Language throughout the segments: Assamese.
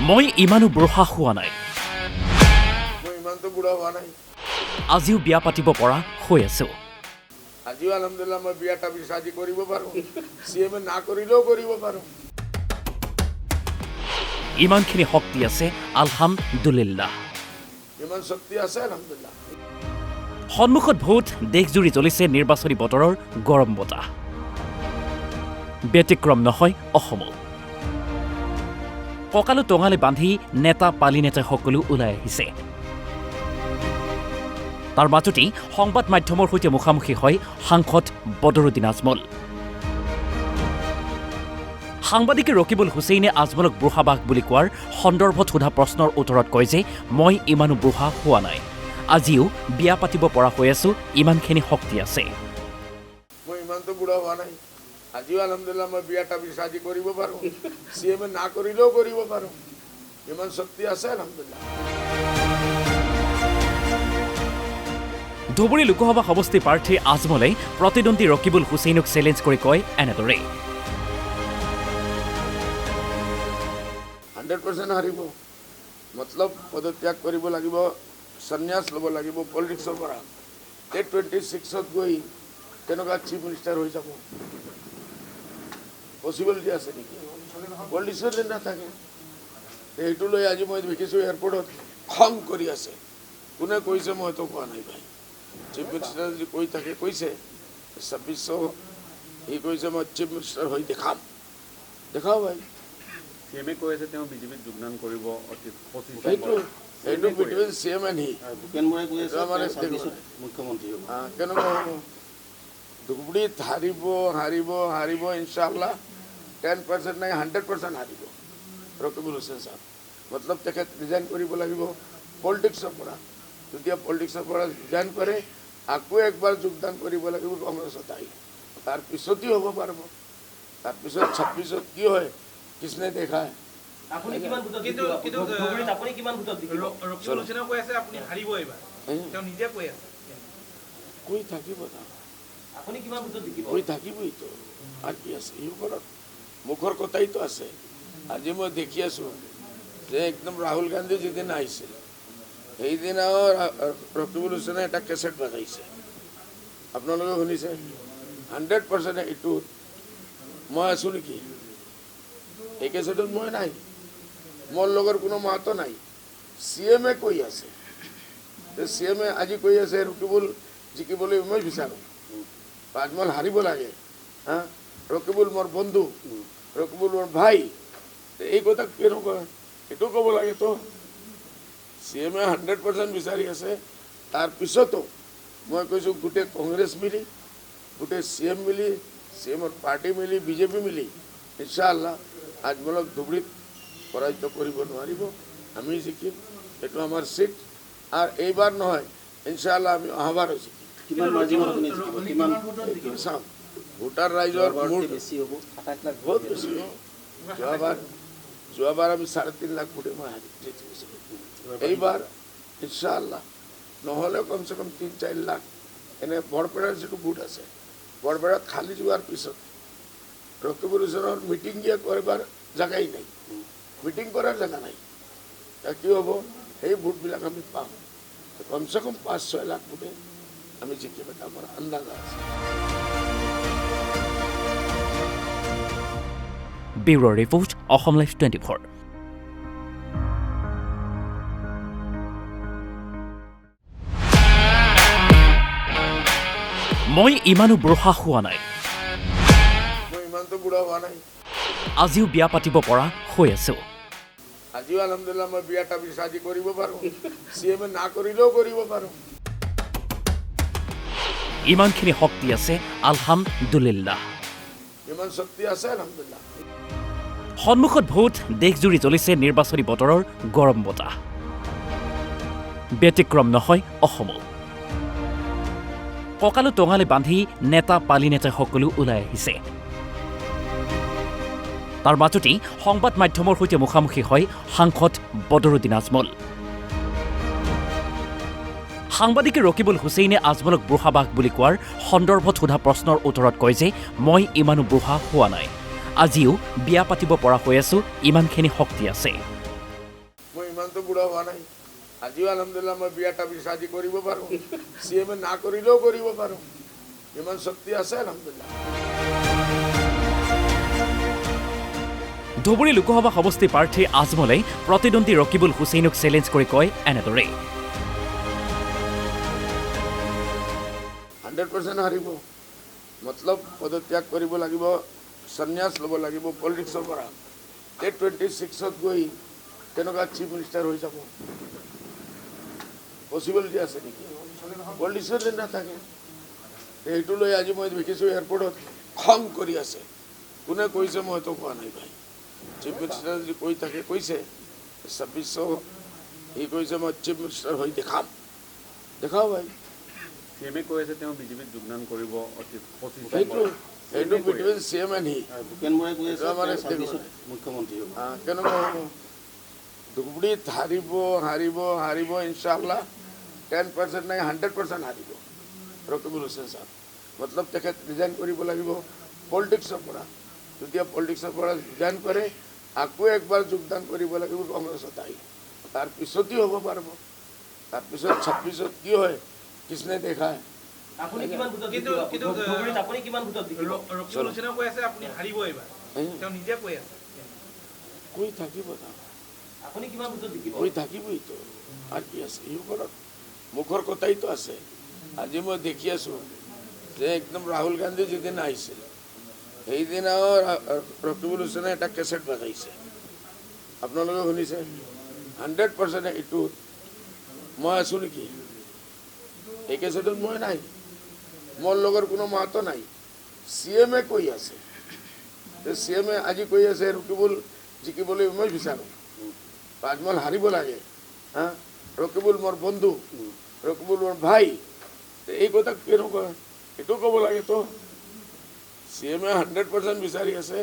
মই ইমানো বুঢ়া হোৱা নাই। মই ইমানটো বুঢ়া হোৱা নাই। আজিও বিয়া পাতিব পৰা হৈ আছো। আজিও আলহামদুলিল্লাহ মই বিয়াটা আজি কৰিব পাৰোঁ। CMA না কৰিলেও কৰিব পাৰোঁ। ইমানখিনি শক্তি আছে আলহামদুলিল্লাহ। ইমান শক্তি আছে আলহামদুলিল্লাহ। সন্মুখত ভোট, দেশজুৰি চলিছে নিৰ্বাচনী বতৰৰ গৰম বতাহ। ব্যতিক্ৰম নহয় অসমো। কঁকালো টঙালি বান্ধি নেতা পালি নেতা সকলো ওলাই আহিছে। তাৰ মাজতেই সংবাদ মাধ্যমৰ সৈতে মুখামুখি হয় সাংসদ বদৰুদ্দিন আজমল। সাংবাদিকে ৰকিবুল হুছেইনে আজমলক বুঢ়াবাগ বুলি কোৱাৰ সন্দৰ্ভত সোধা প্ৰশ্নৰ উত্তৰত কয় যে মই ইমানো বুঢ়া হোৱা নাই। আজিও বিয়া পাতিব পৰা হৈ আছো, ইমানখিনি শক্তি আছে। মই ইমানটো বুঢ়া হোৱা নাই। আজিও আলহামদুলিল্লাহ মই বিয়াটা আজি কৰিব পাৰোঁ। CMA না কৰিলেও কৰিব পাৰোঁ। ইমান শক্তি আছে আলহামদুলিল্লাহ। ধুবুৰী লোকসভা সমষ্টি প্ৰাৰ্থী আজমলে প্ৰতিদ্বন্দ্বী ৰকিবুল হুছেইনক চেলেঞ্জ কৰি কয় এনেদৰে। 100% হাৰিব। মতলব পদত্যাগ কৰিব লাগিব, সন্যাস ল'ব লাগিব পলিটিক্সৰ পৰা। 26ত গৈ তেনেকুৱা চিফ মিনিষ্টাৰ হৈ যাব পচিবিলিটি আছে নেকি? পলিটিক্সতে নাথাকে। সেইটো লৈ আজি মই দেখিছোঁ এয়াৰপৰ্টত খং কৰি আছে। কোনে কৈছে মইতো কোৱা নাই ভাই। চিফ মিনিষ্টাৰ যদি কৈ থাকে, কৈছে 2600 সি কৈছে মই চিফ মিনিষ্টাৰ হৈ দেখাম। দেখাও ভাই। CMA কৈ আছে তেওঁ বিজেপিত যোগদান কৰিব অতি 25 সেইটো বিটুইন CM এণ্ড হি। ভূপেনবৰাই কৈ আছে মুখ্যমন্ত্ৰী হ'ব। কেনেকুৱা হ'ব? ধুবুৰীত হাৰিব ইনশাআল্লাহ। 10% নাই 100% হাৰিব ৰকিবুল হুছেইন সাহেব। মতলব তেখেত ৰিজাইন কৰিব লাগিব পলিটিক্সৰ পৰা। যেতিয়া পলিটিক্সৰ পৰা ৰিজাইন কৰে আকৌ একবাৰ যোগদান কৰিব লাগিব কংগ্ৰেছত আহি। তাৰপিছতেই হ'ব পাৰিব। তাৰপিছত 26ত কি হয় কিসনে দেখা है? আপুনি কিমান ভোটত কিন্তু আপুনি কিমান ভোটত জিকিব? ৰকিবুল হুছেইনে কৈ আছে আপুনি হাৰিব এবাৰ। তেওঁ নিজে কৈ আছে। কৈ থাকিব না। আপুনি কিমান ভোটত জিকিব? কৈ থাকিবই তো। আর কি আছে এই ওপৰত? মুখৰ কথাই তো আছে। আজি মই দেখি আছোঁ যে একদম ৰাহুল গান্ধী যিদিন আহিছিল সেইদিনাও ৰকিবুল হুছেইনে এটা কেছেট বজাইছে। আপোনালোকে শুনিছে? 100% এইটো মই আছোঁ নেকি? এই কেছেটত মই নাই, মোৰ লগৰ কোনো মাতো নাই। CMA কৈ আছে। CMA আজি কৈ আছে ৰকিবুল জিকিবলৈ মই বিচাৰোঁ, আজমল হাৰিব লাগে। ৰকিবুল মোৰ বন্ধু, ৰকিবুল মোৰ ভাই। এই কথা কেনেকুৱা? এইটো ক'ব লাগে তো। CMA 100% বিচাৰি আছে। তাৰপিছতো মই কৈছোঁ গোটেই কংগ্ৰেছ মিলি, গোটেই CM মিলি, CMৰ পাৰ্টি মিলি, বিজেপি মিলি ইনশাআল্লাহ আজমলক ধুবুৰীত পৰাজিত কৰিব নোৱাৰিব। আমি জিকিম, এইটো আমাৰ চিট। আৰু এইবাৰ নহয় ইনশাআল্লাহ আমি অহাবাৰো জিকিম। চাম ভোটাৰ ৰাইজৰ মোৰ বেছি হ'ব 28 লাখ বহুত বেছি হ'ব। যোৱাবাৰ আমি 3.5 লাখ ভোটে মই জিকিছিলোঁ। এইবাৰ ইনশাআল্লাহ নহ'লেও কমচে কম 3-4 লাখ। এনে বৰপেটাৰ যিটো ভোট আছে, বৰপেটাত খালি যোৱাৰ পিছত ৰকিবুল হুছেইনৰ মিটিং দিয়া কৰিবাৰ জাগাই নাই, মিটিং কৰাৰ জাগা নাই। কি হ'ব? সেই ভোটবিলাক আমি পাম। কমচে কম 5-6 লাখ ভোটে আমি জিকিম, এটা আমাৰ আন্দাজা আছে। Bureau' report, Assam live 24। মই ইমানো বুঢ়া হোৱা নাই। মই ইমানটো বুঢ়া হোৱা নাই। আজিও বিয়া পাতিব পৰা হৈ আছো। আজিও আলহামদুলিল্লাহ মই বিয়াটা আজি কৰিব পাৰোঁ। CMA না কৰিলেও কৰিব পাৰোঁ। ইমানখিনি শক্তি আছে আলহামদুলিল্লাহ। ইমান শক্তি আছে আলহামদুলিল্লাহ। সন্মুখত ভোট, দেশজুৰি চলিছে নিৰ্বাচনী বতৰৰ গৰম বতাহ। ব্যতিক্ৰম নহয় অসমো। কঁকালো টঙালি বান্ধি নেতা পালি নেতা সকলো ওলাই আহিছে। তাৰ মাজতেই সংবাদ মাধ্যমৰ সৈতে মুখামুখি হয় সাংসদ বদৰুদ্দিন আজমল। সাংবাদিকে ৰকিবুল হুছেইনে আজমলক বুঢ়াবাগ বুলি কোৱাৰ সন্দৰ্ভত সোধা প্ৰশ্নৰ উত্তৰত কয় যে মই ইমানো বুঢ়া হোৱা নাই। আজিও বিয়া পাতিব পৰা হৈ আছো, ইমানখিনি শক্তি আছে। ইমানটো বুঢ়া হোৱা নাই আজিও আলহামদুলিল্লাহ মই বিয়াটা আজি কৰিব পাৰোঁ CM না কৰিলেও কৰিব পাৰোঁ ইমান শক্তি আছে আলহামদুলিল্লাহ ধুবুৰী লোকসভা সমষ্টি প্ৰাৰ্থী আজমলে প্ৰতিদ্বন্দ্বী ৰকিবুল হুছেইনক চেলেঞ্জ কৰি কয় এনেদৰে 100% হাৰিব মতলব পদত্যাগ কৰিব লাগিব সন্ন্যাস ল'ব লাগিব পলিটিক্সৰ পৰা 26ত গৈ তেনেকুৱা চিফ মিনিষ্টাৰ হৈ যাব পচিবিলিটি আছে নেকি পলিটিক্সত নাথাকে এইটো লৈ আজি মই দেখিছোঁ এয়াৰপৰ্টত খং কৰি আছে কোনে কৈছে মইতো কোৱা নাই ভাই চিফ মিনিষ্টাৰ যদি কৈ থাকে কৈছে 2600 সি কৈছে মই চিফ মিনিষ্টাৰ হৈ দেখাও ভাই CMে কৈ আছে তেওঁ বিজেপিত যোগদান কৰিব অতি 25 এইটো বিটুইন CM এণ্ড হি ভূপেন বৰাই কৈ আছে মুখ্যমন্ত্ৰী হ'ব কেনেকুৱা হ'ব ধুবুৰীত হাৰিব ইনশাআল্লাহ 10% নাই 100% হাৰিব ৰকিবুল হুছেইন সাহেব মতলব তেখেত ৰিজাইন কৰিব লাগিব পলিটিক্সৰ পৰা যেতিয়া পলিটিক্সৰ পৰা ৰিজাইন কৰে আকৌ একবাৰ যোগদান কৰিব লাগিব কংগ্ৰেছত আহি তাৰপিছতেই হ'ব পাৰিব তাৰপিছত 26ত কি হয় কিসনে দেখা আপুনি কিমান ভোটত কিন্তু আপুনি কিমান ভোটত ৰকিবুল হুছেইনে কৈ আছে আপুনি হাৰিব এইবাৰ তেওঁ নিজে কৈ আছে কৈ থাকিব না আপুনি কিমান ভোটত জিকিব কৈ থাকিবই তো আৰু কি আছে এই ওপৰত মুখৰ কথাই তো আছে আজি মই দেখি আছোঁ যে একদম ৰাহুল গান্ধী যিদিন আহিছিল সেইদিনাও ৰকিবুল হুছেইনে এটা কেছেট বজাইছে আপোনালোকে শুনিছে 100% এইটো মই আছোঁ নেকি এই কেছেটত মই নাই মোৰ লগৰ কোনো মাতো নাই CMে কৈ আছে CMে আজি কৈ আছে ৰকিবুল জিকিবলৈ মই বিচাৰোঁ আজমল হাৰিব লাগে হা ৰকিবুল মোৰ বন্ধু ৰকিবুল মোৰ ভাই এই কথা কেনেকুৱা এইটো ক'ব লাগে তো CMে 100% বিচাৰি আছে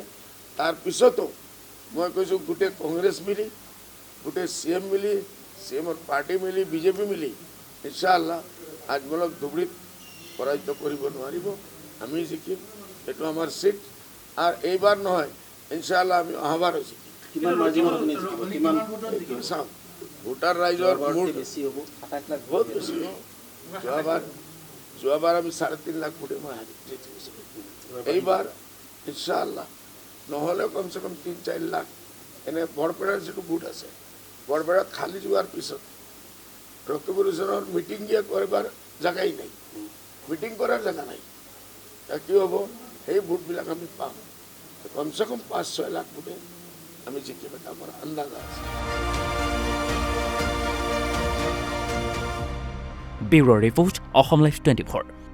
তাৰপিছতো মই কৈছোঁ গোটেই কংগ্ৰেছ মিলি গোটেই CM মিলি CMৰ পাৰ্টি মিলি বিজেপি মিলি ইনশাআল্লাহ আজমলক ধুবুৰীত পৰাজিত কৰিব নোৱাৰিব আমি জিকিম এইটো আমাৰ চিট আৰু এইবাৰ নহয় ইনশাআল্লাহ আমি অহাবাৰো জিকিম কিমান মাৰ্জিনত আপুনি জিকিব কিমান চাওঁ ভোটাৰ ৰাইজৰ মোৰ বেছি হ'ব 27 লাখ বহুত বেছি যোৱাবাৰ আমি 3.5 লাখ ভোটে মই জিকিছোঁ এইবাৰ ইনশাআল্লাহ নহ'লে কমচে কম 3-4 লাখ এনে বৰপেটাৰ যিটো ভোট আছে বৰপেটাত খালি যোৱাৰ পিছত ৰকিবুল হুছেইনৰ মিটিং কৰিবাৰ জাগাই নাই মিটিং কৰাৰ জাগা নাই কি হ'ব সেই ভোটবিলাক আমি পাম কমচে কম 5-6 লাখ ভোটে আমি জিকিম এটা আমাৰ আন্দাজা আছে ব্যুৰ' ৰিপৰ্ট অসম লাইভ 24